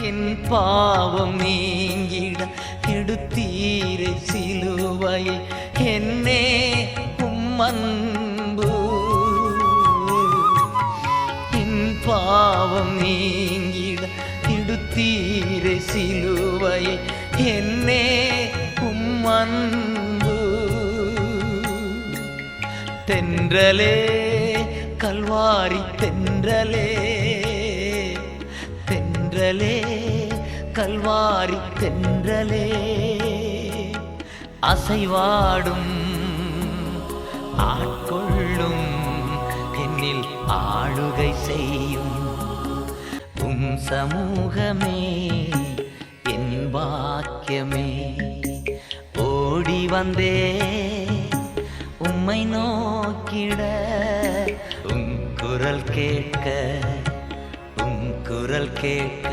என் பாவம் நீங்கிட எடுத்தீரை சிலுவையை என்னே உம்மன்பு. என் பாவம் நீங்கிட எடுத்தீரை சிலுவையை என்னே உம்மன்பு. தென்றலே கல்வாரி தென்றலே, தென்றலே கல்வாரி தென்றலே, அசைவாடும் ஆட்கொள்ளும் என்னில் ஆளுகை செய்யும் உம் சமூகமே என் பாக்கியமே. ஓடி வந்தே உம்மை நோக்கிட, உம் குரல் கேட்க, உம் குரல் கேட்க